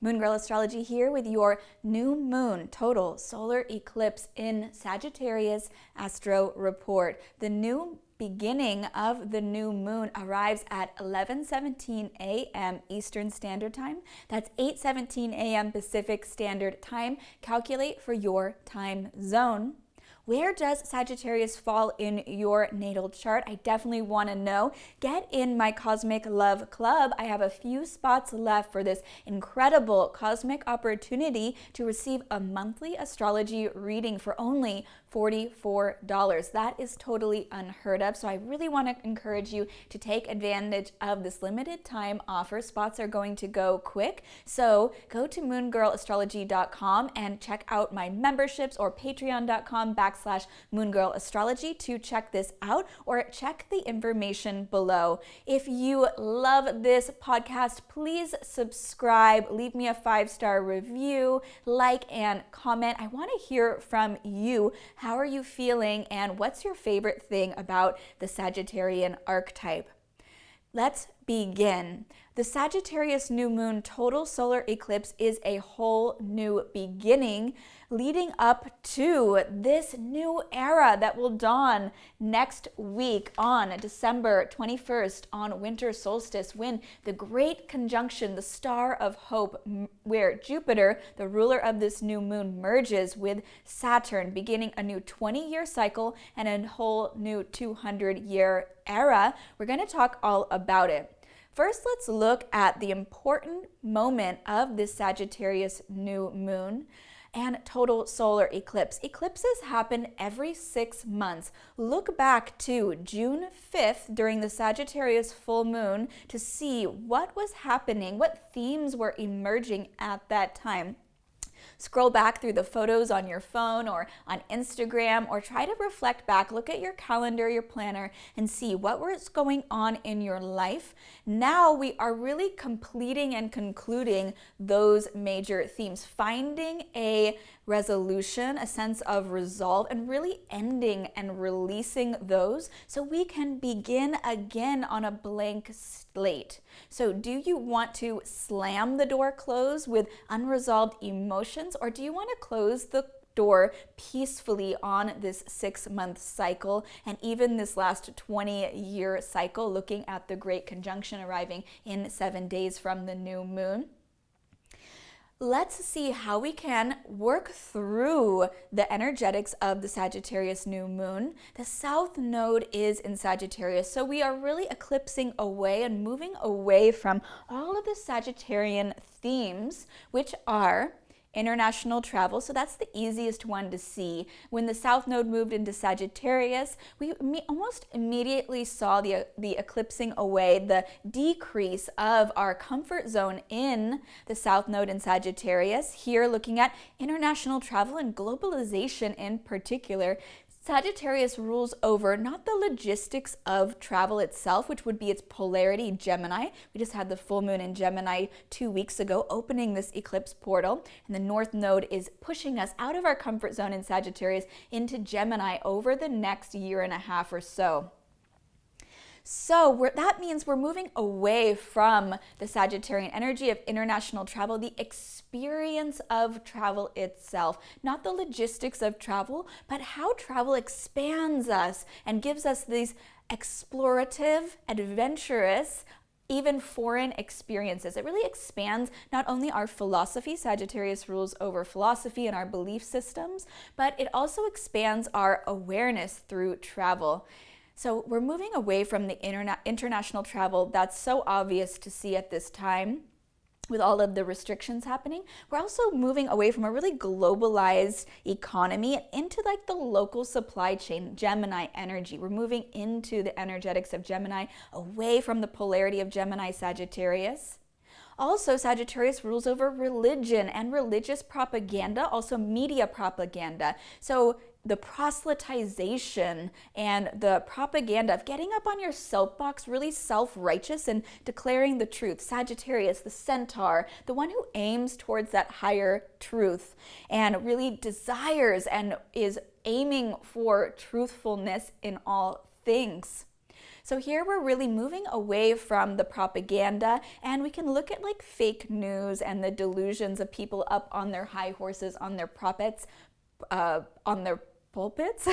Moon Girl Astrology here with your new moon total solar eclipse in Sagittarius Astro Report. The new beginning of the new moon arrives at 11:17 a.m. Eastern Standard Time. That's 8:17 a.m. Pacific Standard Time. Calculate for your time zone. Where does Sagittarius fall in your natal chart? I definitely want to know. Get in my Cosmic Love Club. I have a few spots left for this incredible cosmic opportunity to receive a monthly astrology reading for only $44. That is totally unheard of. So I really want to encourage you to take advantage of this limited time offer. Spots are going to go quick. So go to moongirlastrology.com and check out my memberships, or patreon.com/moongirlastrology to check this out, or check the information below. If you love this podcast, please subscribe, leave me a 5-star review, like, and comment. I want to hear from you. How are you feeling, and what's your favorite thing about the Sagittarian archetype? Let's begin. The Sagittarius new moon total solar eclipse is a whole new beginning leading up to this new era that will dawn next week on December 21st on winter solstice, when the great conjunction, the star of hope, where Jupiter, the ruler of this new moon, merges with Saturn, beginning a new 20-year cycle and a whole new 200-year era. We're going to talk all about it. First, let's look at the important moment of this Sagittarius new moon and total solar eclipse. Eclipses happen every 6 months. Look back to June 5th during the Sagittarius full moon to see what was happening, what themes were emerging at that time. Scroll back through the photos on your phone or on Instagram, or try to reflect back, look at your calendar, your planner, and see what was going on in your life. Now we are really completing and concluding those major themes, finding a resolution, a sense of resolve, and really ending and releasing those so we can begin again on a blank slate. So do you want to slam the door closed with unresolved emotions, or do you want to close the door peacefully on this 6-month cycle and even this last 20-year cycle, looking at the great conjunction arriving in 7 days from the new moon? Let's see how we can work through the energetics of the Sagittarius new moon. The south node is in Sagittarius, so we are really eclipsing away and moving away from all of the Sagittarian themes, which are international travel. So that's the easiest one to see. When the south node moved into Sagittarius, we almost immediately saw the eclipsing away, the decrease of our comfort zone in the south node in Sagittarius. Here, looking at international travel and globalization in particular, Sagittarius rules over not the logistics of travel itself, which would be its polarity, Gemini. We just had the full moon in Gemini 2 weeks ago, opening this eclipse portal. And the north node is pushing us out of our comfort zone in Sagittarius into Gemini over the next year and a half or so. So that means we're moving away from the Sagittarian energy of international travel, the experience of travel itself, not the logistics of travel, but how travel expands us and gives us these explorative, adventurous, even foreign experiences. It really expands not only our philosophy, Sagittarius rules over philosophy and our belief systems, but it also expands our awareness through travel. So we're moving away from the international travel that's so obvious to see at this time with all of the restrictions happening. We're also moving away from a really globalized economy and into like the local supply chain, Gemini energy. We're moving into the energetics of Gemini, away from the polarity of Gemini Sagittarius. Also, Sagittarius rules over religion and religious propaganda, also media propaganda. So the proselytization and the propaganda of getting up on your soapbox, really self-righteous and declaring the truth. Sagittarius, the centaur, the one who aims towards that higher truth and really desires and is aiming for truthfulness in all things. So here we're really moving away from the propaganda, and we can look at like fake news and the delusions of people up on their high horses, on their on their pulpits,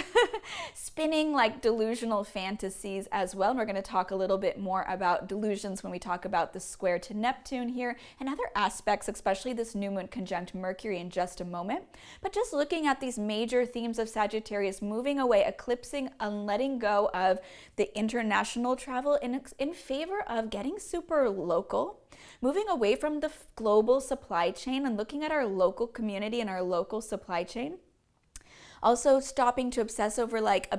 spinning like delusional fantasies as well. And we're going to talk a little bit more about delusions when we talk about the square to Neptune here and other aspects, especially this new moon conjunct Mercury, in just a moment. But just looking at these major themes of Sagittarius, moving away, eclipsing, and letting go of the international travel in favor of getting super local, moving away from the global supply chain and looking at our local community and our local supply chain. Also stopping to obsess over like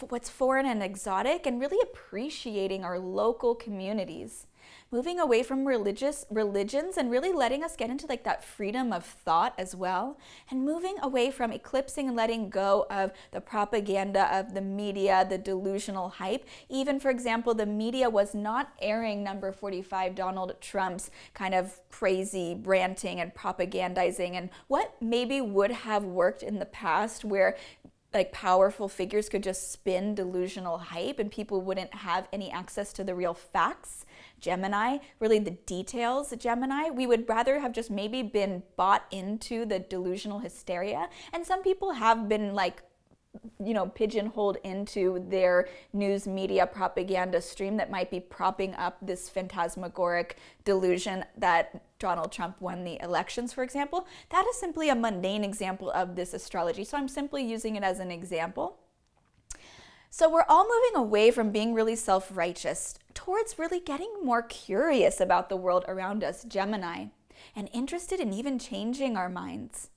what's foreign and exotic, and really appreciating our local communities. Moving away from religions and really letting us get into like that freedom of thought as well. And moving away from eclipsing and letting go of the propaganda of the media, the delusional hype. Even, for example, the media was not airing number 45 Donald Trump's kind of crazy ranting and propagandizing and what maybe would have worked in the past, where like powerful figures could just spin delusional hype and people wouldn't have any access to the real facts. Gemini, really the details. Gemini, we would rather have just maybe been bought into the delusional hysteria. And some people have been like, pigeonholed into their news media propaganda stream that might be propping up this phantasmagoric delusion that Donald Trump won the elections, for example. That is simply a mundane example of this astrology. So I'm simply using it as an example. So we're all moving away from being really self-righteous towards really getting more curious about the world around us, Gemini, and interested in even changing our minds.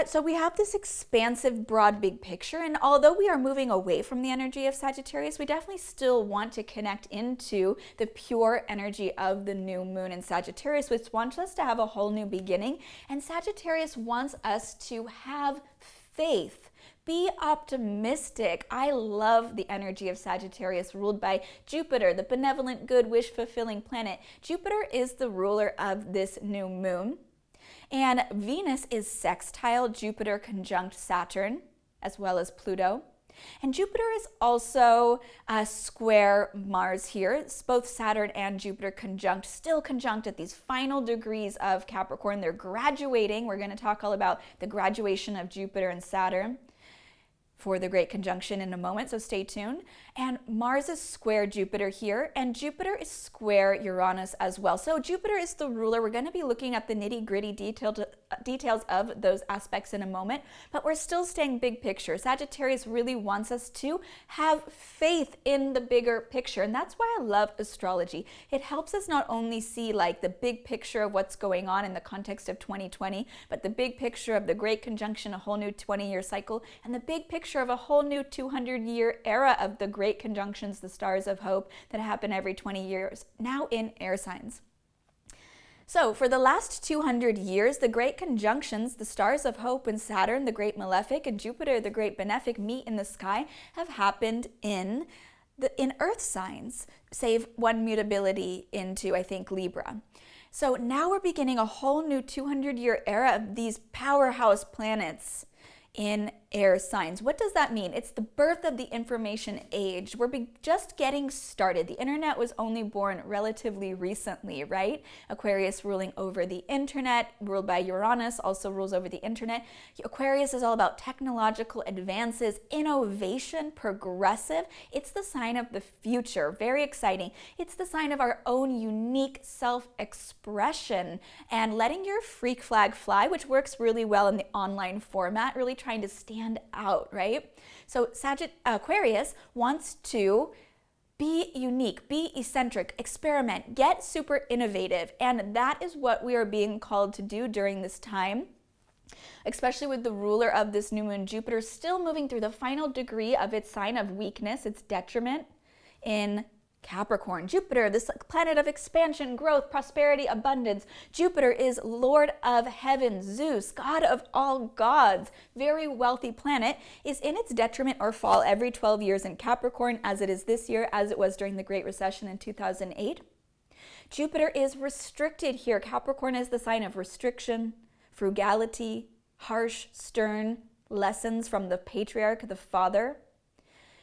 So we have this expansive, broad, big picture, and although we are moving away from the energy of Sagittarius, we definitely still want to connect into the pure energy of the new moon in Sagittarius, which wants us to have a whole new beginning, and Sagittarius wants us to have faith. Be optimistic. I love the energy of Sagittarius, ruled by Jupiter, the benevolent, good, wish-fulfilling planet. Jupiter is the ruler of this new moon. And Venus is sextile Jupiter conjunct Saturn, as well as Pluto. And Jupiter is also square Mars here. It's both Saturn and Jupiter conjunct, still conjunct at these final degrees of Capricorn. They're graduating. We're going to talk all about the graduation of Jupiter and Saturn for the Great Conjunction in a moment, so stay tuned. And Mars is square Jupiter here, and Jupiter is square Uranus as well. So Jupiter is the ruler. We're going to be looking at the nitty-gritty details of those aspects in a moment, but we're still staying big picture. Sagittarius really wants us to have faith in the bigger picture, and that's why I love astrology. It helps us not only see like the big picture of what's going on in the context of 2020, but the big picture of the Great Conjunction, a whole new 20-year cycle, and the big picture of a whole new 200-year era of the great conjunctions, the stars of hope that happen every 20 years, now in air signs. So for the last 200 years, the great conjunctions, the stars of hope and Saturn, the great malefic, and Jupiter, the great benefic, meet in the sky, have happened in earth signs, save one mutability into, I think, Libra. So now we're beginning a whole new 200-year era of these powerhouse planets in air signs. What does that mean? It's the birth of the information age. We're just getting started. The internet was only born relatively recently, right? Aquarius ruling over the internet, ruled by Uranus, also rules over the internet. Aquarius is all about technological advances, innovation, progressive. It's the sign of the future. Very exciting. It's the sign of our own unique self-expression and letting your freak flag fly, which works really well in the online format, really trying to stand out, right? So Aquarius wants to be unique, be eccentric, experiment, get super innovative, and that is what we are being called to do during this time, especially with the ruler of this new moon, Jupiter, still moving through the final degree of its sign of weakness, its detriment in Capricorn. Jupiter, this planet of expansion, growth, prosperity, abundance. Jupiter is Lord of heaven. Zeus, God of all gods, very wealthy planet, is in its detriment or fall every 12 years in Capricorn, as it is this year, as it was during the Great Recession in 2008. Jupiter is restricted here. Capricorn is the sign of restriction, frugality, harsh, stern lessons from the patriarch, the father.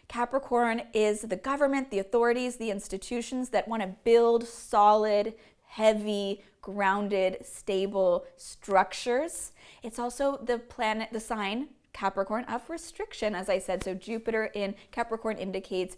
Capricorn is the government, the authorities, the institutions that want to build solid, heavy, grounded, stable structures. It's also the planet, the sign, Capricorn, of restriction, as I said. So Jupiter in Capricorn indicates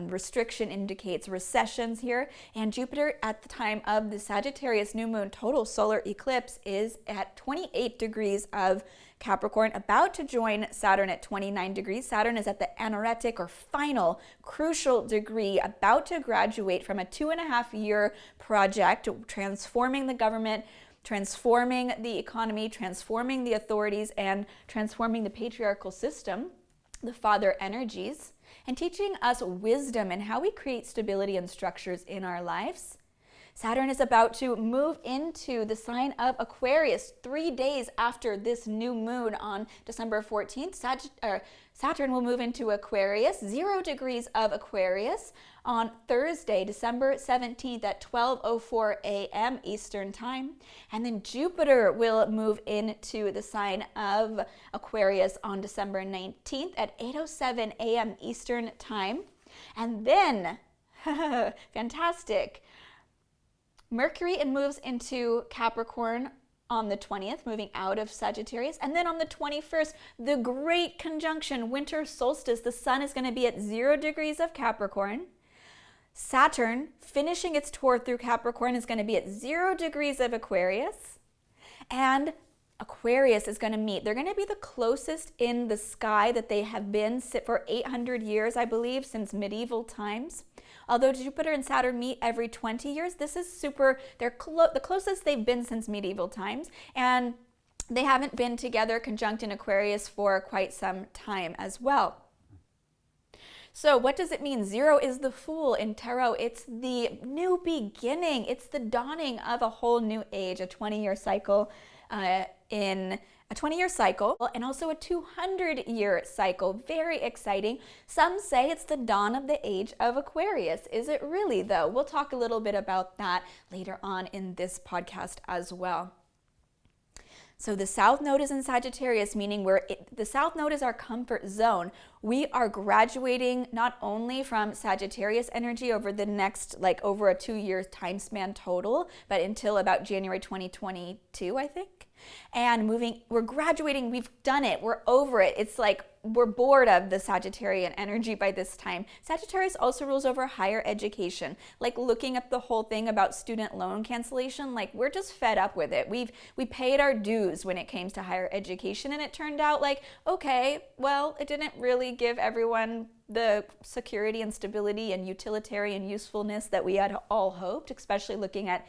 restriction, indicates recessions here. And Jupiter at the time of the Sagittarius new moon total solar eclipse is at 28 degrees of Capricorn, about to join Saturn at 29 degrees. Saturn is at the anaretic or final crucial degree, about to graduate from a 2.5-year project, transforming the government, transforming the economy, transforming the authorities, and transforming the patriarchal system, the father energies, and teaching us wisdom and how we create stability and structures in our lives. Saturn is about to move into the sign of Aquarius 3 days after this new moon on December 14th. Saturn will move into Aquarius, 0 degrees of Aquarius, on Thursday, December 17th at 12:04 a.m. Eastern Time. And then Jupiter will move into the sign of Aquarius on December 19th at 8:07 a.m. Eastern Time. And then, fantastic, Mercury moves into Capricorn on the 20th, moving out of Sagittarius. And then on the 21st, the great conjunction, winter solstice, the sun is going to be at 0 degrees of Capricorn. Saturn, finishing its tour through Capricorn, is going to be at 0 degrees of Aquarius. And Aquarius is going to meet. They're going to be the closest in the sky that they have been for 800 years, I believe, since medieval times. Although Jupiter and Saturn meet every 20 years, this is super, they're the closest they've been since medieval times. And they haven't been together conjunct in Aquarius for quite some time as well. So what does it mean? 0 is the Fool in tarot. It's the new beginning. It's the dawning of a whole new age, a 20-year cycle and also a 200-year cycle. Very exciting. Some say it's the dawn of the age of Aquarius. Is it really, though? We'll talk a little bit about that later on in this podcast as well. So the South Node is in Sagittarius, meaning the South Node is our comfort zone. We are graduating not only from Sagittarius energy over the next, over a 2-year time span total, but until about January 2022, I think. And we're graduating, we've done it, we're over it. It's like we're bored of the Sagittarian energy by this time. Sagittarius also rules over higher education, looking at the whole thing about student loan cancellation. We're just fed up with it. We paid our dues when it came to higher education, and it turned out okay, well, it didn't really give everyone the security and stability and utilitarian usefulness that we had all hoped, especially looking at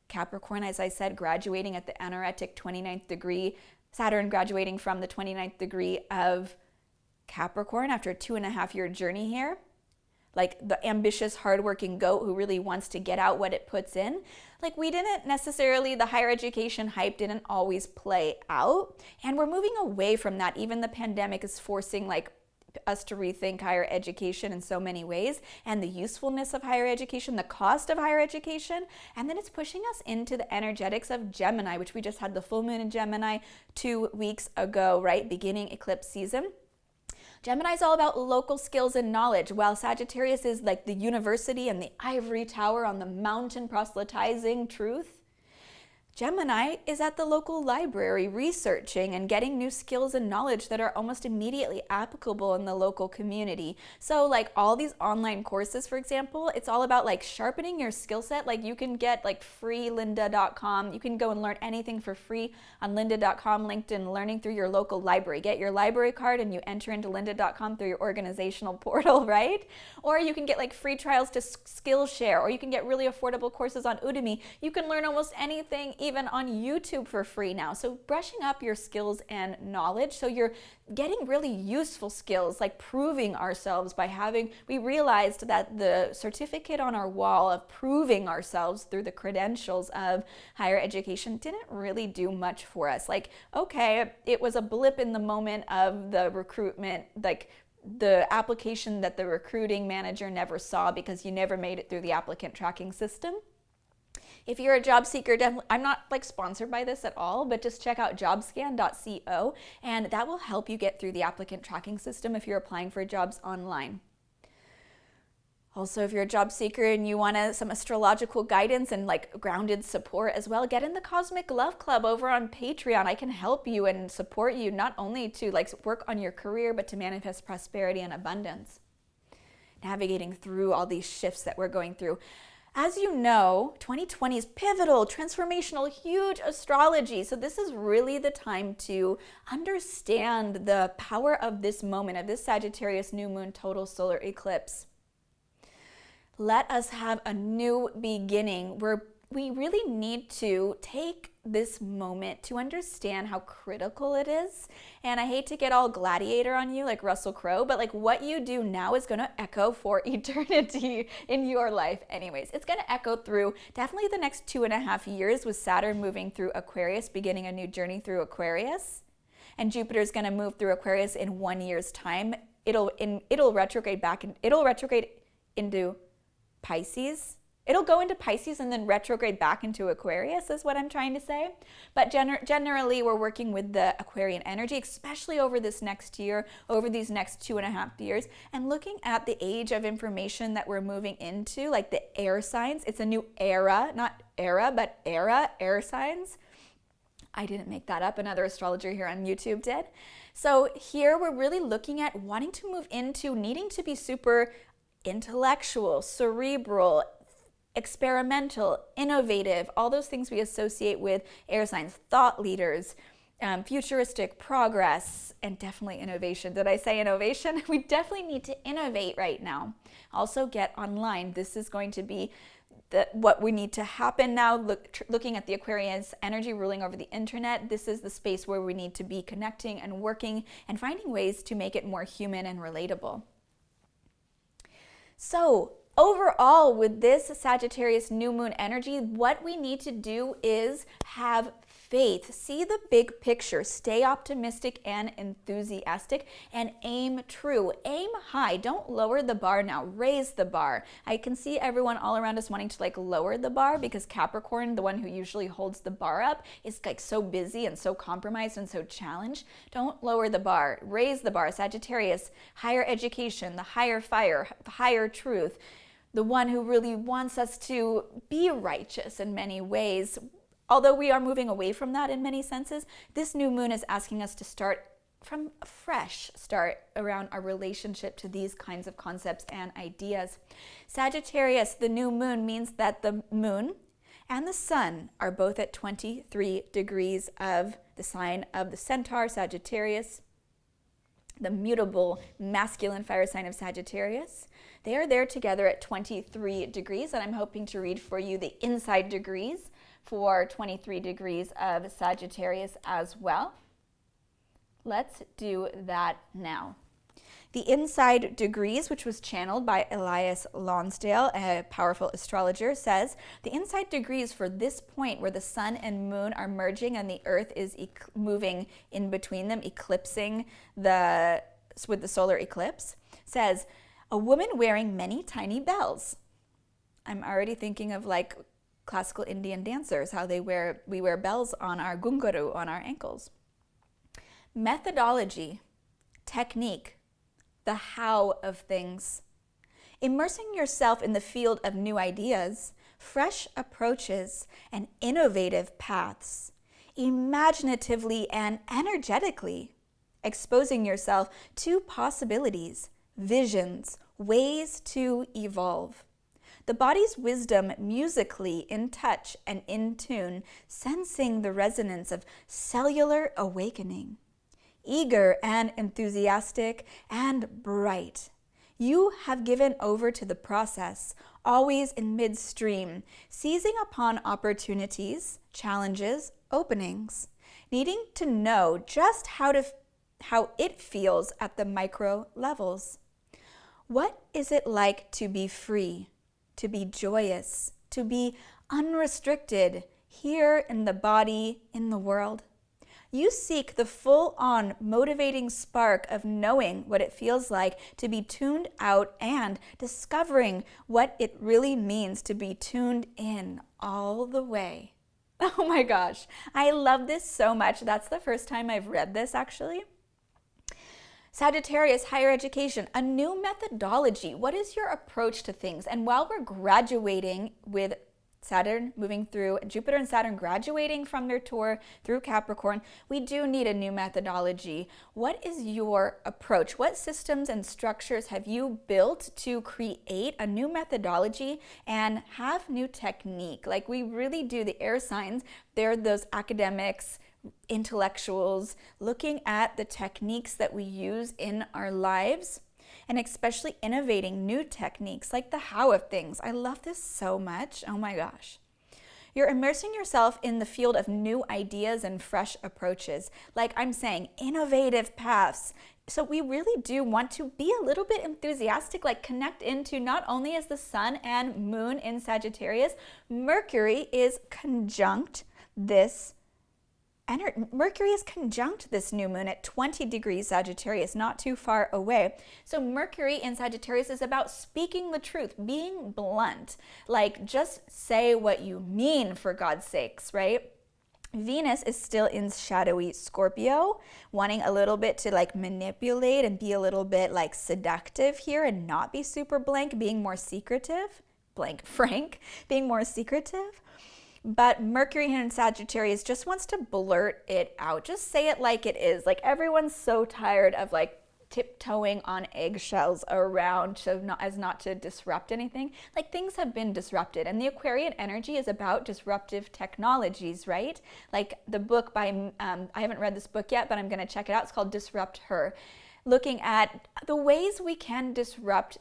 Capricorn, as I said, graduating at the anaretic 29th degree, Saturn graduating from the 29th degree of Capricorn after a 2.5-year journey here. The ambitious, hardworking goat who really wants to get out what it puts in. We didn't necessarily, the higher education hype didn't always play out. And we're moving away from that. Even the pandemic is forcing us to rethink higher education in so many ways, and the usefulness of higher education, the cost of higher education. And then it's pushing us into the energetics of Gemini, which we just had the full moon in Gemini 2 weeks ago, right? Beginning eclipse season. Gemini is all about local skills and knowledge, while Sagittarius is the university and the ivory tower on the mountain proselytizing truth. Gemini is at the local library researching and getting new skills and knowledge that are almost immediately applicable in the local community. So all these online courses, for example, it's all about sharpening your skill set. You can get free lynda.com. You can go and learn anything for free on lynda.com, LinkedIn Learning through your local library. Get your library card and you enter into lynda.com through your organizational portal, right? Or you can get free trials to Skillshare, or you can get really affordable courses on Udemy. You can learn almost anything even on YouTube for free now. So brushing up your skills and knowledge, so you're getting really useful skills, proving ourselves we realized that the certificate on our wall of proving ourselves through the credentials of higher education didn't really do much for us. Okay, it was a blip in the moment of the recruitment, the application that the recruiting manager never saw because you never made it through the applicant tracking system. If you're a job seeker, definitely, I'm not sponsored by this at all, but just check out jobscan.co, and that will help you get through the applicant tracking system if you're applying for jobs online. Also, if you're a job seeker and you want some astrological guidance and like grounded support as well, get in the Cosmic Love Club over on Patreon. I can help you and support you not only to like work on your career, but to manifest prosperity and abundance. Navigating through all these shifts that we're going through. As you know, 2020 is pivotal, transformational, huge astrology. So this is really the time to understand the power of this moment, of this Sagittarius new moon total solar eclipse. Let us have a new beginning where we really need to take this moment to understand how critical it is. And I hate to get all gladiator on you like Russell Crowe, but like what you do now is going to echo for eternity in your life anyways. It's going to echo through definitely the next 2.5 years with Saturn moving through Aquarius, beginning a new journey through Aquarius. And Jupiter is going to move through Aquarius in 1 year's time. It'll retrograde into Pisces. It'll go into Pisces and then retrograde back into Aquarius is what I'm trying to say. But generally, we're working with the Aquarian energy, especially over this next year, over these next 2.5 years, and looking at the age of information that we're moving into, like the air signs. It's a new era, not era, but air signs. I didn't make that up. Another astrologer here on YouTube did. So here we're really looking at wanting to move into needing to be super intellectual, cerebral, experimental, innovative, all those things we associate with air signs, thought leaders, futuristic progress, and definitely innovation. Did I say innovation? We definitely need to innovate right now. Also get online. This is going to be what we need to happen now. Looking at the Aquarius energy ruling over the internet, this is the space where we need to be connecting and working and finding ways to make it more human and relatable. So overall, with this Sagittarius new moon energy, what we need to do is have faith. See the big picture. Stay optimistic and enthusiastic and aim true. Aim high. Don't lower the bar now. Raise the bar. I can see everyone all around us wanting to like lower the bar because Capricorn, the one who usually holds the bar up, is like so busy and so compromised and so challenged. Don't lower the bar. Raise the bar. Sagittarius, higher education, the higher fire, higher truth. The one who really wants us to be righteous in many ways. Although we are moving away from that in many senses, this new moon is asking us to start from a fresh start around our relationship to these kinds of concepts and ideas. Sagittarius, the new moon, means that the moon and the sun are both at 23 degrees of the sign of the Centaur, Sagittarius, the mutable masculine fire sign of Sagittarius. They are there together at 23 degrees, and I'm hoping to read for you the inside degrees for 23 degrees of Sagittarius as well. Let's do that now. The inside degrees, which was channeled by Elias Lonsdale, a powerful astrologer, says the inside degrees for this point where the sun and moon are merging and the earth is moving in between them, eclipsing with the solar eclipse, says a woman wearing many tiny bells. I'm already thinking of like classical Indian dancers, how we wear bells on our gungaru, on our ankles. Methodology, technique, the how of things. Immersing yourself in the field of new ideas, fresh approaches, and innovative paths. Imaginatively and energetically. Exposing yourself to possibilities, visions, ways to evolve. The body's wisdom musically in touch and in tune, sensing the resonance of cellular awakening. Eager and enthusiastic and bright. You have given over to the process, always in midstream, seizing upon opportunities, challenges, openings, needing to know just how it feels at the micro levels. What is it like to be free? To be joyous, to be unrestricted here in the body, in the world. You seek the full-on motivating spark of knowing what it feels like to be tuned out and discovering what it really means to be tuned in all the way. Oh my gosh, I love this so much. That's the first time I've read this actually. Sagittarius, higher education, a new methodology. What is your approach to things? And while we're graduating with Saturn moving through, Jupiter and Saturn graduating from their tour through Capricorn, we do need a new methodology. What is your approach? What systems and structures have you built to create a new methodology and have new technique? Like we really do, the air signs, they're those academics, intellectuals, looking at the techniques that we use in our lives, and especially innovating new techniques like the how of things. I love this so much. Oh my gosh. You're immersing yourself in the field of new ideas and fresh approaches. Like I'm saying, innovative paths. So we really do want to be a little bit enthusiastic, like connect into not only is the sun and moon in Sagittarius, Mercury is conjunct this Mercury is conjunct this new moon at 20 degrees Sagittarius, not too far away. So Mercury in Sagittarius is about speaking the truth, being blunt, like just say what you mean for God's sakes, right? Venus is still in shadowy Scorpio, wanting a little bit to like manipulate and be a little bit like seductive here and not be super blank, being more secretive, frank, being more secretive. But Mercury in Sagittarius just wants to blurt it out. Just say it like it is. Like everyone's so tired of like tiptoeing on eggshells around as not to disrupt anything. Like things have been disrupted, and the Aquarian energy is about disruptive technologies, right? Like the book by, I haven't read this book yet, but I'm gonna check it out. It's called Disrupt Her. Looking at the ways we can disrupt,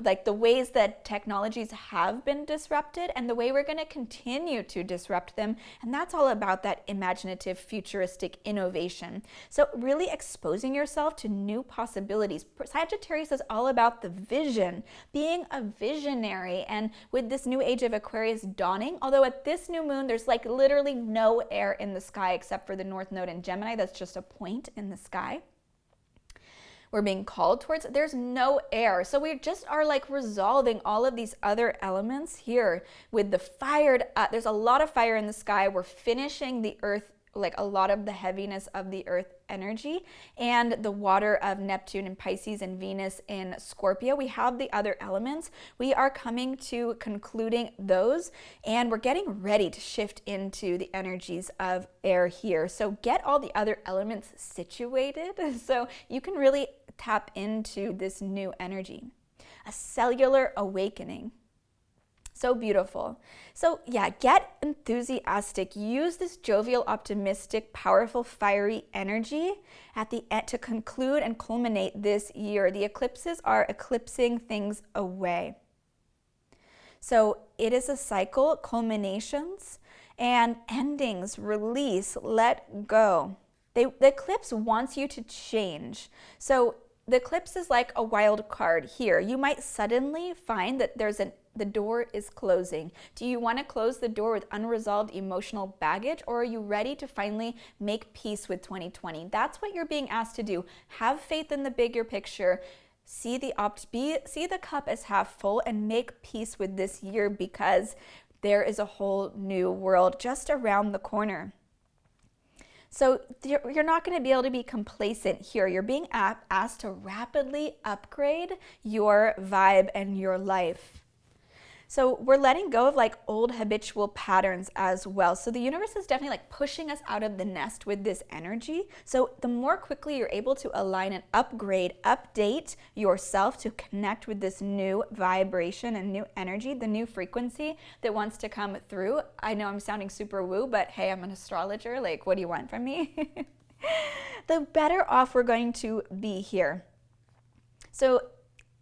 like the ways that technologies have been disrupted and the way we're going to continue to disrupt them. And that's all about that imaginative, futuristic innovation. So really exposing yourself to new possibilities. Sagittarius is all about the vision, being a visionary. And with this new age of Aquarius dawning, although at this new moon, there's like literally no air in the sky except for the North Node in Gemini. That's just a point in the sky. We're being called towards, there's no air. So we just are like resolving all of these other elements here with the fired up. There's a lot of fire in the sky. We're finishing the earth, like a lot of the heaviness of the earth energy and the water of Neptune and Pisces and Venus in Scorpio. We have the other elements. We are coming to concluding those, and we're getting ready to shift into the energies of air here. So get all the other elements situated so you can really tap into this new energy. A cellular awakening. So beautiful. So yeah, get enthusiastic. Use this jovial, optimistic, powerful, fiery energy at the end to conclude and culminate this year. The eclipses are eclipsing things away. So it is a cycle, culminations and endings, release, let go. The eclipse wants you to change. So the eclipse is like a wild card here. You might suddenly find that the door is closing. Do you want to close the door with unresolved emotional baggage, or are you ready to finally make peace with 2020? That's what you're being asked to do. Have faith in the bigger picture. See the cup as half full and make peace with this year, because there is a whole new world just around the corner. So you're not going to be able to be complacent here. You're being asked to rapidly upgrade your vibe and your life. So we're letting go of like old habitual patterns as well. So the universe is definitely like pushing us out of the nest with this energy. So the more quickly you're able to align and upgrade, update yourself to connect with this new vibration and new energy, the new frequency that wants to come through. I know I'm sounding super woo, but hey, I'm an astrologer. Like, what do you want from me? The better off we're going to be here. So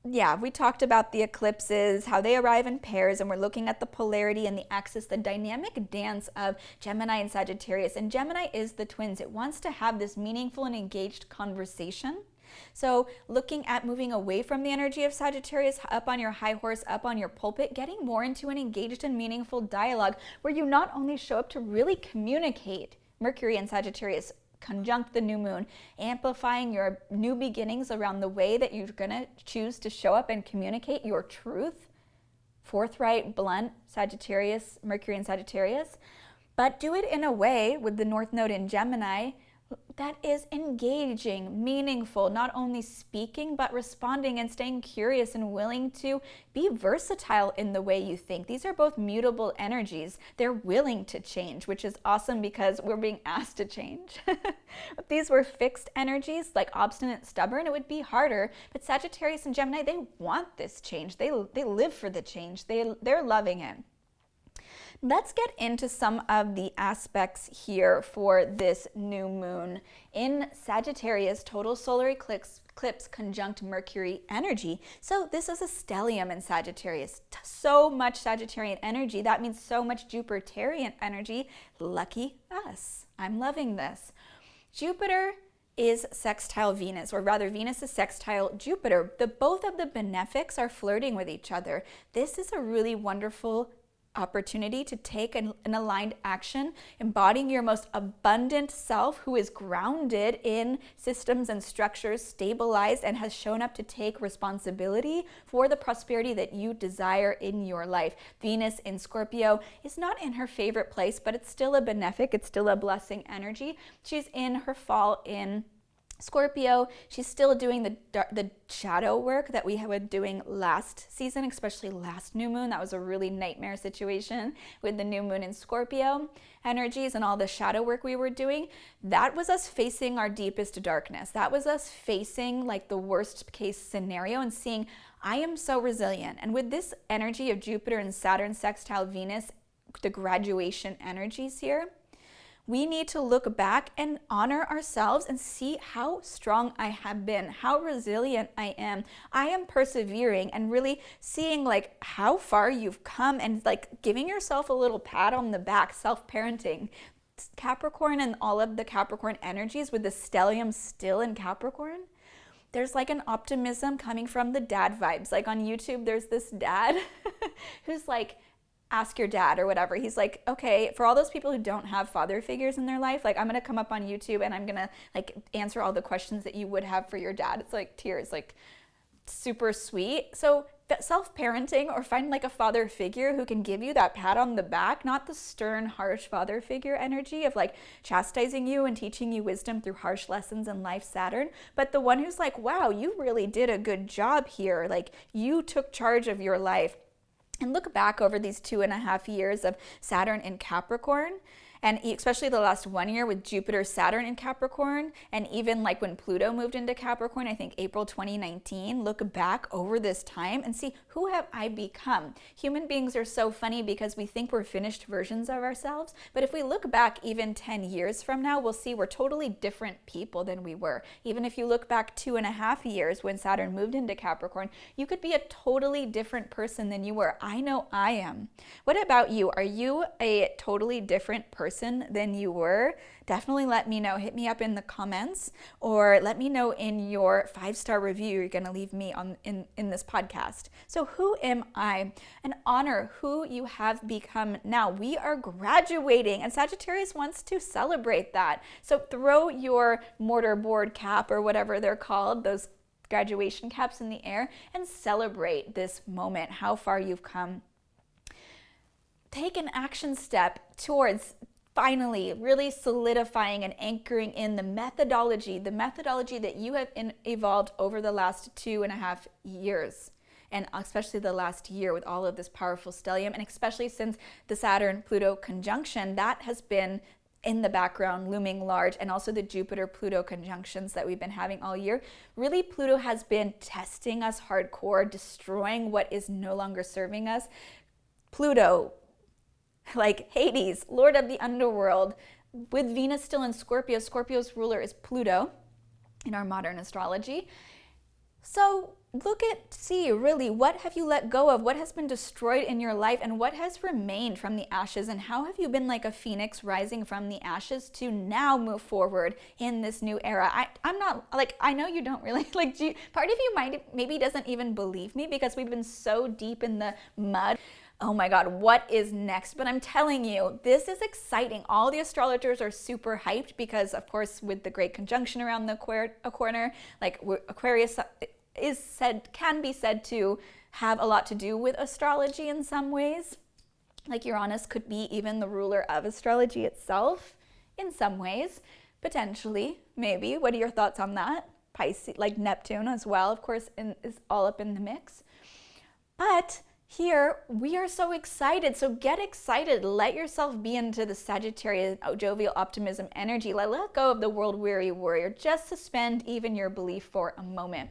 yeah, we talked about the eclipses, how they arrive in pairs, and we're looking at the polarity and the axis, the dynamic dance of Gemini and Sagittarius. And Gemini is the twins. It wants to have this meaningful and engaged conversation. So looking at moving away from the energy of Sagittarius, up on your high horse, up on your pulpit, getting more into an engaged and meaningful dialogue where you not only show up to really communicate, Mercury and Sagittarius conjunct the new moon, amplifying your new beginnings around the way that you're going to choose to show up and communicate your truth. Forthright, blunt, Sagittarius, Mercury and Sagittarius. But do it in a way with the North Node in Gemini that is engaging, meaningful, not only speaking, but responding and staying curious and willing to be versatile in the way you think. These are both mutable energies. They're willing to change, which is awesome because we're being asked to change. If these were fixed energies, like obstinate, stubborn, it would be harder. But Sagittarius and Gemini, they want this change. They live for the change. They're loving it. Let's get into some of the aspects here for this new moon in Sagittarius, total solar eclipse conjunct Mercury energy. So this is a stellium in Sagittarius. So much Sagittarian energy. That means so much Jupiterian energy. Lucky us. I'm loving this. Jupiter is sextile Venus, or rather Venus is sextile Jupiter. Both of the benefics are flirting with each other. This is a really wonderful opportunity to take an aligned action, embodying your most abundant self who is grounded in systems and structures, stabilized, and has shown up to take responsibility for the prosperity that you desire in your life. Venus in Scorpio is not in her favorite place, but it's still a benefic, it's still a blessing energy. She's in her fall in Scorpio. She's still doing the shadow work that we were doing last season, especially last new moon. That was a really nightmare situation with the new moon in Scorpio energies and all the shadow work we were doing. That was us facing our deepest darkness. That was us facing like the worst case scenario and seeing, I am so resilient. And with this energy of Jupiter and Saturn sextile Venus, the graduation energies here, we need to look back and honor ourselves and see how strong I have been, how resilient I am. I am persevering and really seeing like how far you've come and like giving yourself a little pat on the back, self-parenting. Capricorn and all of the Capricorn energies with the stellium still in Capricorn. There's like an optimism coming from the dad vibes. Like on YouTube, there's this dad who's like, ask your dad or whatever. He's like, okay, for all those people who don't have father figures in their life, like I'm gonna come up on YouTube and I'm gonna like answer all the questions that you would have for your dad. It's like tears, like super sweet. So self-parenting, or find like a father figure who can give you that pat on the back, not the stern, harsh father figure energy of like chastising you and teaching you wisdom through harsh lessons in life, Saturn, but the one who's like, wow, you really did a good job here. Like you took charge of your life. And look back over these 2.5 years of Saturn in Capricorn, and especially the last 1 year with Jupiter, Saturn in Capricorn, and even like when Pluto moved into Capricorn, I think April 2019, look back over this time and see, who have I become? Human beings are so funny because we think we're finished versions of ourselves, but if we look back even 10 years from now, we'll see we're totally different people than we were. Even if you look back 2.5 years when Saturn moved into Capricorn, you could be a totally different person than you were. I know I am. What about you? Are you a totally different person than you were? Definitely let me know. Hit me up in the comments, or let me know in your 5-star review you're going to leave me on in this podcast. So who am I? And honor who you have become now. We are graduating, and Sagittarius wants to celebrate that. So throw your mortarboard cap or whatever they're called, those graduation caps, in the air and celebrate this moment, how far you've come. Take an action step towards finally really solidifying and anchoring in the methodology that you have evolved over the last 2.5 years, and especially the last year with all of this powerful stellium, and especially since the Saturn-Pluto conjunction, that has been in the background looming large, and also the Jupiter-Pluto conjunctions that we've been having all year. Really, Pluto has been testing us hardcore, destroying what is no longer serving us. Pluto, like Hades, Lord of the Underworld, with Venus still in Scorpio. Scorpio's ruler is Pluto in our modern astrology. So see really, what have you let go of? What has been destroyed in your life, and what has remained from the ashes? And how have you been like a phoenix rising from the ashes to now move forward in this new era? I'm not like, I know you don't really like, part of you maybe doesn't even believe me because we've been so deep in the mud. Oh my God, what is next? But I'm telling you, this is exciting. All the astrologers are super hyped because, of course, with the great conjunction around the corner, like Aquarius can be said to have a lot to do with astrology in some ways. Like Uranus could be even the ruler of astrology itself in some ways. Potentially, maybe. What are your thoughts on that? Pisces, like Neptune as well, of course, is all up in the mix. But here, we are so excited. So get excited. Let yourself be into the Sagittarius jovial optimism energy. Let go of the world-weary warrior. Just suspend even your belief for a moment.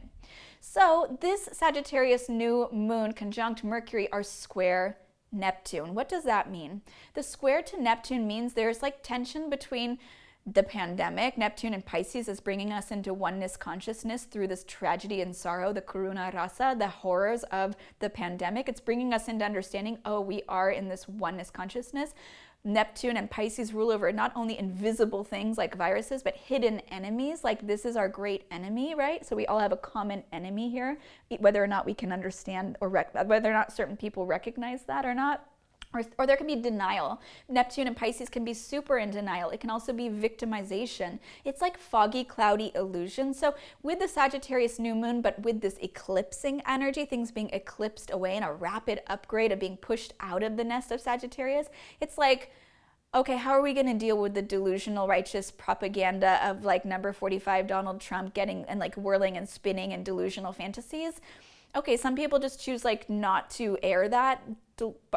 So this Sagittarius new moon conjunct Mercury are square Neptune. What does that mean? The square to Neptune means there's like tension between the pandemic. Neptune and Pisces is bringing us into oneness consciousness through this tragedy and sorrow, the karuna rasa, the horrors of the pandemic. It's bringing us into understanding, oh, we are in this oneness consciousness. Neptune and Pisces rule over not only invisible things like viruses, but hidden enemies. Like this is our great enemy, right? So we all have a common enemy here, whether or not we can understand or whether or not certain people recognize that or not. Or there can be denial. Neptune and Pisces can be super in denial. It can also be victimization. It's like foggy, cloudy illusion. So with the Sagittarius new moon, but with this eclipsing energy, things being eclipsed away and a rapid upgrade of being pushed out of the nest of Sagittarius, it's like, okay, how are we going to deal with the delusional righteous propaganda of like number 45 Donald Trump getting and like whirling and spinning in delusional fantasies? Okay, some people just choose like not to air that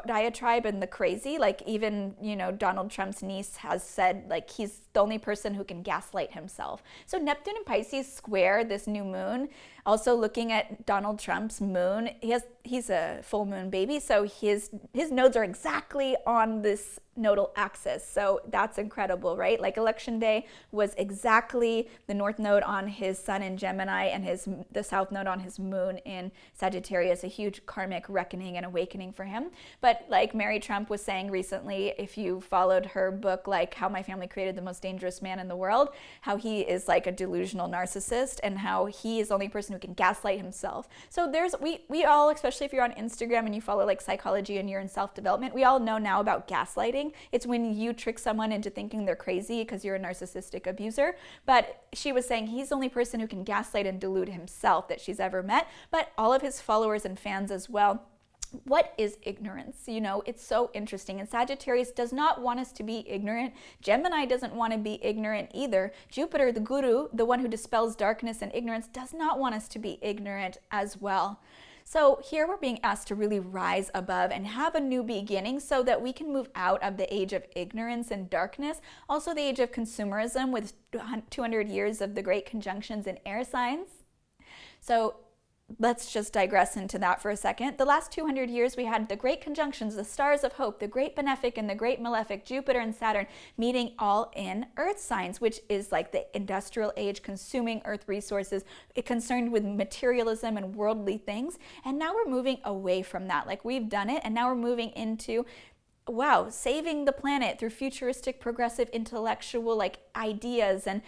diatribe and the crazy. Like even, Donald Trump's niece has said like he's the only person who can gaslight himself. So Neptune and Pisces square this new moon. Also looking at Donald Trump's moon, he's a full moon baby, so his nodes are exactly on this nodal axis. So that's incredible, right? Like election day was exactly the north node on his sun in Gemini and the south node on his moon in Sagittarius, a huge karmic reckoning and awakening for him. But like Mary Trump was saying recently, if you followed her book, like How My Family Created the Most Dangerous Man in the World, how he is like a delusional narcissist and how he is the only person who can gaslight himself. So we all, especially if you're on Instagram and you follow like psychology and you're in self-development, we all know now about gaslighting. It's when you trick someone into thinking they're crazy because you're a narcissistic abuser. But she was saying he's the only person who can gaslight and delude himself that she's ever met, but all of his followers and fans as well. What is ignorance? It's so interesting. And Sagittarius does not want us to be ignorant. Gemini doesn't want to be ignorant either. Jupiter, the guru, the one who dispels darkness and ignorance, does not want us to be ignorant as well. So here we're being asked to really rise above and have a new beginning so that we can move out of the age of ignorance and darkness, also the age of consumerism with 200 years of the great conjunctions in air signs. So let's just digress into that for a second. The last 200 years, we had the great conjunctions, the stars of hope, the great benefic and the great malefic, Jupiter and Saturn meeting all in earth signs, which is like the industrial age, consuming earth resources, concerned with materialism and worldly things. And now we're moving away from that. Like we've done it, and now we're moving into saving the planet through futuristic, progressive, intellectual like ideas and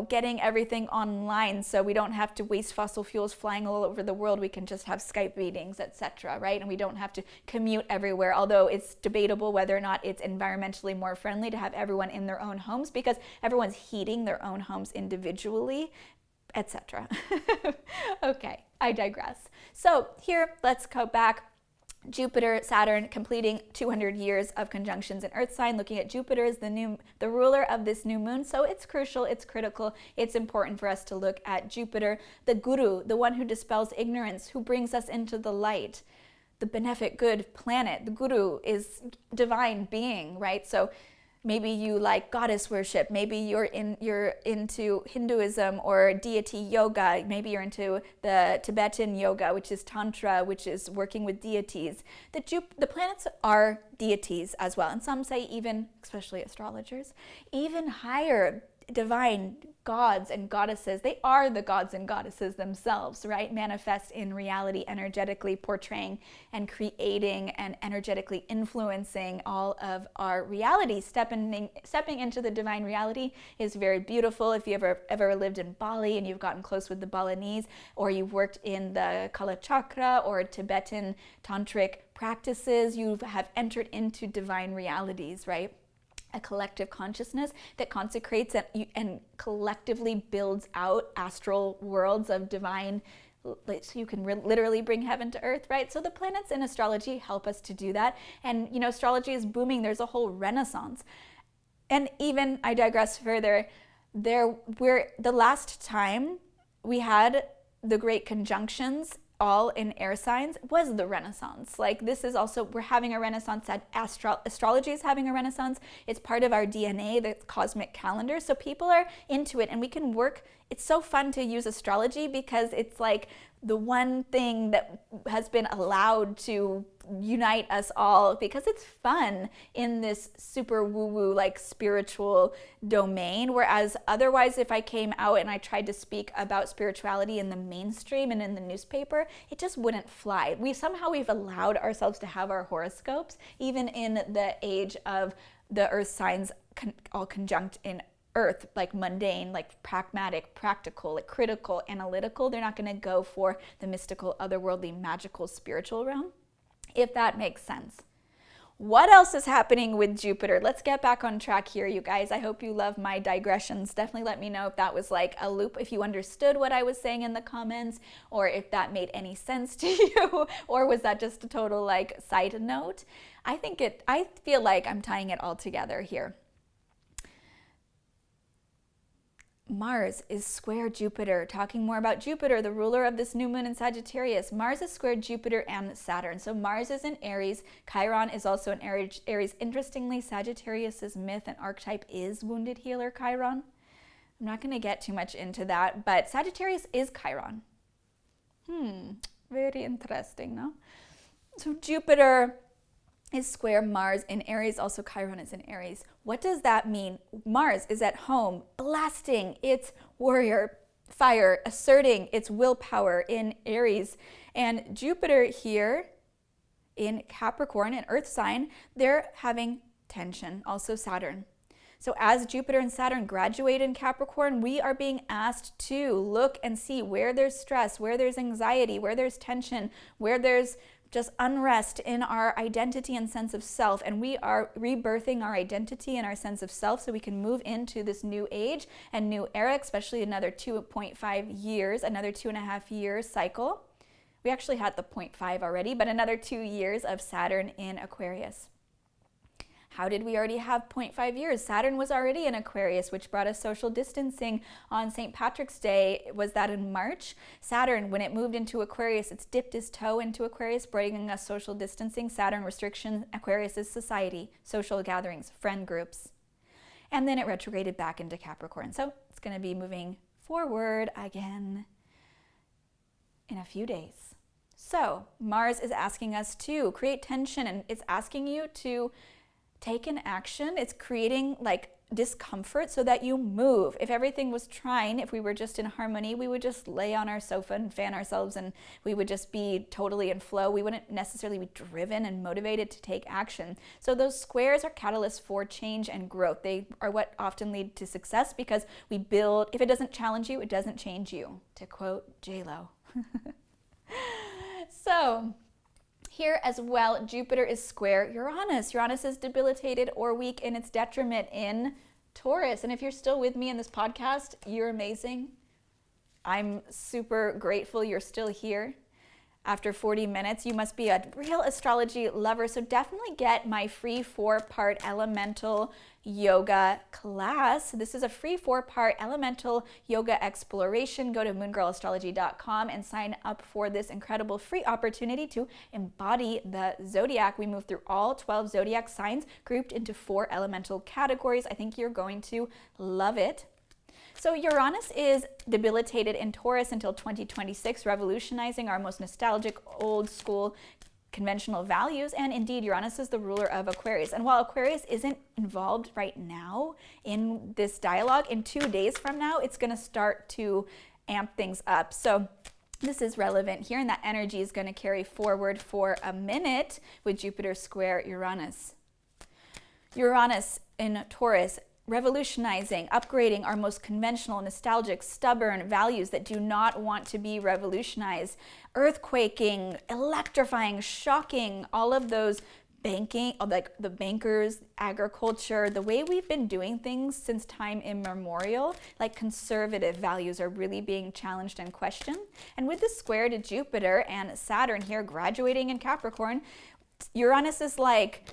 getting everything online so we don't have to waste fossil fuels flying all over the world. We can just have Skype meetings, etc., right? And we don't have to commute everywhere, although it's debatable whether or not it's environmentally more friendly to have everyone in their own homes because everyone's heating their own homes individually, etc. Okay, I digress. So here, let's go back. Jupiter, Saturn completing 200 years of conjunctions in Earth sign, looking at Jupiter as the ruler of this new moon. So it's crucial, it's critical, it's important for us to look at Jupiter, the guru, the one who dispels ignorance, who brings us into the light, the benefic good planet. The guru is divine being, right? So maybe you like goddess worship. Maybe you're into Hinduism or deity yoga. Maybe you're into the Tibetan yoga, which is Tantra, which is working with deities. The planets are deities as well. And some say even, especially astrologers, even higher divine gods and goddesses. They are the gods and goddesses themselves, right? Manifest in reality, energetically portraying and creating and energetically influencing all of our reality. Stepping into the divine reality is very beautiful. If you ever lived in Bali and you've gotten close with the Balinese, or you've worked in the Kala Chakra or Tibetan tantric practices, you have entered into divine realities, right? A collective consciousness that consecrates and collectively builds out astral worlds of divine, so you can literally bring heaven to earth, right? So the planets in astrology help us to do that. And, astrology is booming. There's a whole renaissance. And even, I digress further, the last time we had the great conjunctions all in air signs was the Renaissance. Like, this is also, we're having a Renaissance. Astrology is having a Renaissance. It's part of our DNA, the cosmic calendar. So people are into it, and we can work. It's so fun to use astrology because it's like the one thing that has been allowed to unite us all, because it's fun in this super woo-woo, like, spiritual domain. Whereas otherwise, if I came out and I tried to speak about spirituality in the mainstream and in the newspaper, it just wouldn't fly. We've allowed ourselves to have our horoscopes, even in the age of the earth signs all conjunct in Earth, like mundane, like pragmatic, practical, like critical, analytical. They're not going to go for the mystical, otherworldly, magical, spiritual realm, if that makes sense. What else is happening with Jupiter? Let's get back on track here, you guys. I hope you love my digressions. Definitely let me know if that was like a loop, if you understood what I was saying in the comments, or if that made any sense to you, or was that just a total like side note? I feel like I'm tying it all together here. Mars is square Jupiter. Talking more about Jupiter, the ruler of this new moon in Sagittarius. Mars is square Jupiter and Saturn. So Mars is in Aries. Chiron is also in Aries. Interestingly, Sagittarius's myth and archetype is wounded healer Chiron. I'm not going to get too much into that, but Sagittarius is Chiron. Very interesting, no? So Jupiter is square Mars in Aries, also Chiron is in Aries. What does that mean? Mars is at home, blasting its warrior fire, asserting its willpower in Aries. And Jupiter here in Capricorn, an earth sign, they're having tension, also Saturn. So as Jupiter and Saturn graduate in Capricorn, we are being asked to look and see where there's stress, where there's anxiety, where there's tension, where there's just unrest in our identity and sense of self. And we are rebirthing our identity and our sense of self so we can move into this new age and new era, especially another 2.5 years, another 2.5 year cycle. We actually had the 0.5 already, but another 2 years of Saturn in Aquarius. How did we already have 0.5 years? Saturn was already in Aquarius, which brought us social distancing on St. Patrick's Day. Was that in March? Saturn, when it moved into Aquarius, it's dipped its toe into Aquarius, bringing us social distancing. Saturn restriction, Aquarius is society, social gatherings, friend groups. And then it retrograded back into Capricorn. So it's going to be moving forward again in a few days. So Mars is asking us to create tension, and it's asking you to take an action. It's creating like discomfort so that you move. If everything was trying, if we were just in harmony, we would just lay on our sofa and fan ourselves and we would just be totally in flow. We wouldn't necessarily be driven and motivated to take action. So those squares are catalysts for change and growth. They are what often lead to success because we build, if it doesn't challenge you, it doesn't change you, to quote J-Lo. So here as well, Jupiter is square Uranus. Uranus is debilitated or weak in its detriment in Taurus. And if you're still with me in this podcast, you're amazing. I'm super grateful you're still here. After 40 minutes, you must be a real astrology lover. So definitely get my free 4-part elemental yoga class. This is a free 4-part elemental yoga exploration. Go to moongirlastrology.com and sign up for this incredible free opportunity to embody the zodiac. We move through all 12 zodiac signs grouped into 4 elemental categories. I think you're going to love it. So Uranus is debilitated in Taurus until 2026, revolutionizing our most nostalgic, old school, conventional values. And indeed, Uranus is the ruler of Aquarius. And while Aquarius isn't involved right now in this dialogue, in 2 days from now, it's going to start to amp things up. So this is relevant here, and that energy is going to carry forward for a minute with Jupiter square Uranus. Uranus in Taurus, revolutionizing, upgrading our most conventional, nostalgic, stubborn values that do not want to be revolutionized, earthquaking, electrifying, shocking, all of those banking, like the bankers, agriculture, the way we've been doing things since time immemorial, like conservative values are really being challenged and questioned. And with the square to Jupiter and Saturn here graduating in Capricorn, Uranus is like,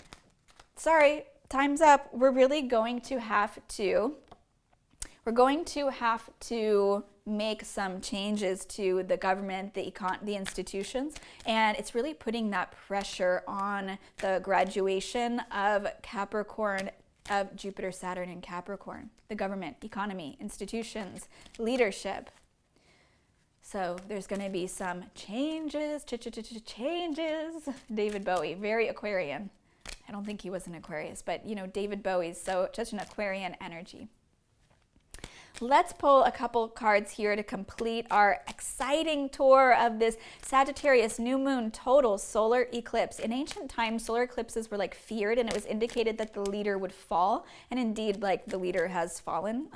sorry, time's up. We're really going to have to We're going to have to make some changes to the government, the institutions, and it's really putting that pressure on the graduation of Capricorn, of Jupiter, Saturn, and Capricorn, the government, economy, institutions, leadership. So there's going to be some changes, changes. David Bowie, very Aquarian. I don't think he was an Aquarius, but you know, David Bowie's so just an Aquarian energy. Let's pull a couple cards here to complete our exciting tour of this Sagittarius new moon total solar eclipse. In ancient times, solar eclipses were like feared, and it was indicated that the leader would fall. And indeed, like the leader has fallen.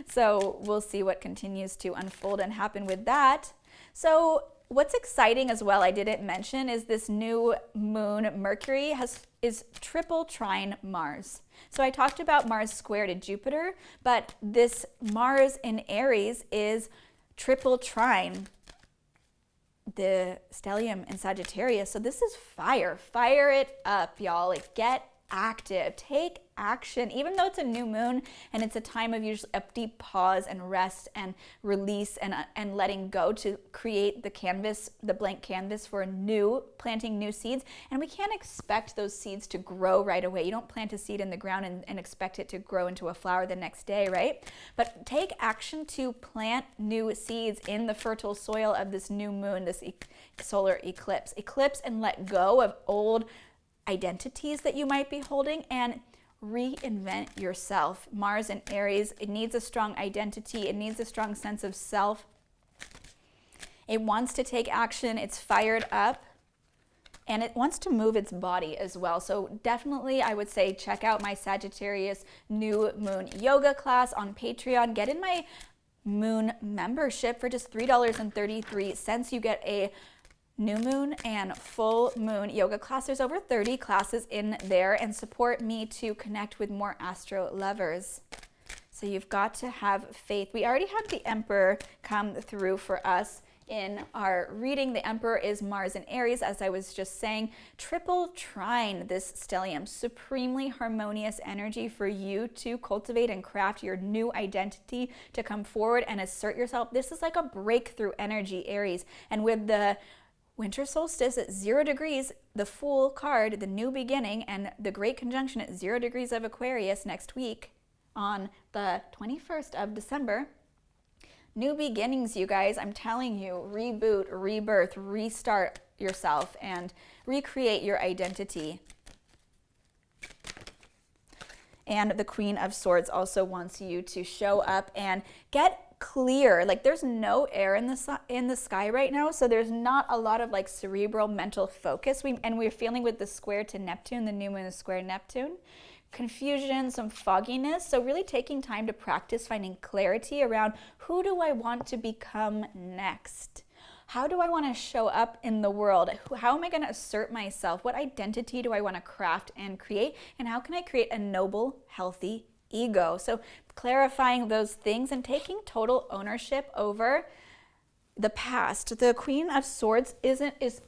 So we'll see what continues to unfold and happen with that. So what's exciting as well, I didn't mention, is this new moon, Mercury, is triple trine Mars. So I talked about Mars square to Jupiter, but this Mars in Aries is triple trine the stellium in Sagittarius. So this is fire. Fire it up, y'all. Like, get active. Take action. Even though it's a new moon and it's a time of usually a deep pause and rest and release and letting go to create the canvas, the blank canvas for planting new seeds. And we can't expect those seeds to grow right away. You don't plant a seed in the ground and expect it to grow into a flower the next day, right? But take action to plant new seeds in the fertile soil of this new moon, this solar eclipse. Eclipse and let go of old identities that you might be holding and reinvent yourself. Mars in Aries, it needs a strong identity. It needs a strong sense of self. It wants to take action. It's fired up. And it wants to move its body as well. So definitely, I would say, check out my Sagittarius new moon yoga class on Patreon. Get in my moon membership for just $3.33. You get a new moon and full moon yoga class. There's over 30 classes in there, and support me to connect with more astro lovers. So you've got to have faith. We already had the Emperor come through for us in our reading. The Emperor is Mars in Aries, as I was just saying. Triple trine this stellium, supremely harmonious energy for you to cultivate and craft your new identity, to come forward and assert yourself. This is like a breakthrough energy, Aries. And with the winter solstice at 0 degrees, the Fool card, the new beginning, and the great conjunction at 0 degrees of Aquarius next week on the 21st of December. New beginnings, you guys. I'm telling you, reboot, rebirth, restart yourself, and recreate your identity. And the Queen of Swords also wants you to show up and get clear. Like, there's no air in the sky right now, so there's not a lot of like cerebral mental focus. We're feeling with the square to Neptune, the new moon is square Neptune, confusion, some fogginess. So really taking time to practice finding clarity around, who do I want to become next? How do I want to show up in the world? How am I going to assert myself? What identity do I want to craft and create? And how can I create a noble, healthy ego? So clarifying those things and taking total ownership over the past. The Queen of Swords is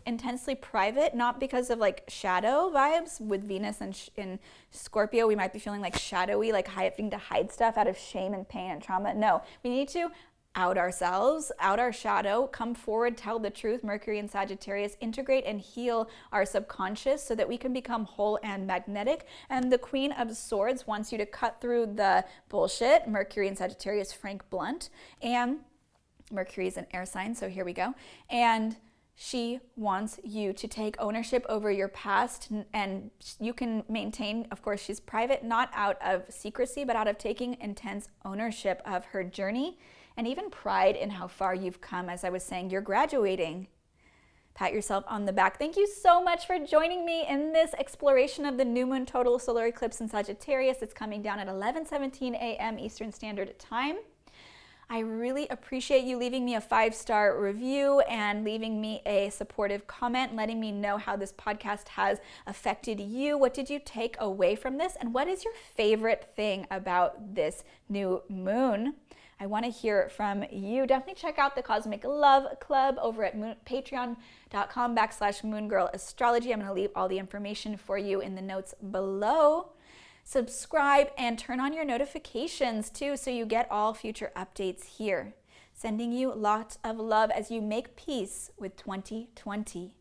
intensely private, not because of like shadow vibes. With Venus in Scorpio, we might be feeling like shadowy, like having to hide stuff out of shame and pain and trauma. No, we need to out ourselves, out our shadow, come forward, tell the truth. Mercury and Sagittarius, integrate and heal our subconscious so that we can become whole and magnetic. And the Queen of Swords wants you to cut through the bullshit. Mercury and Sagittarius, frank, blunt. And Mercury is an air sign, so here we go. And she wants you to take ownership over your past, and you can maintain, of course, she's private, not out of secrecy, but out of taking intense ownership of her journey and even pride in how far you've come. As I was saying, you're graduating. Pat yourself on the back. Thank you so much for joining me in this exploration of the new moon total solar eclipse in Sagittarius. It's coming down at 11:17 a.m. Eastern Standard Time. I really appreciate you leaving me a 5-star review and leaving me a supportive comment, letting me know how this podcast has affected you. What did you take away from this? And what is your favorite thing about this new moon? I want to hear from you. Definitely check out the Cosmic Love Club over at patreon.com/moongirlastrology. I'm going to leave all the information for you in the notes below. Subscribe and turn on your notifications too so you get all future updates here. Sending you lots of love as you make peace with 2020.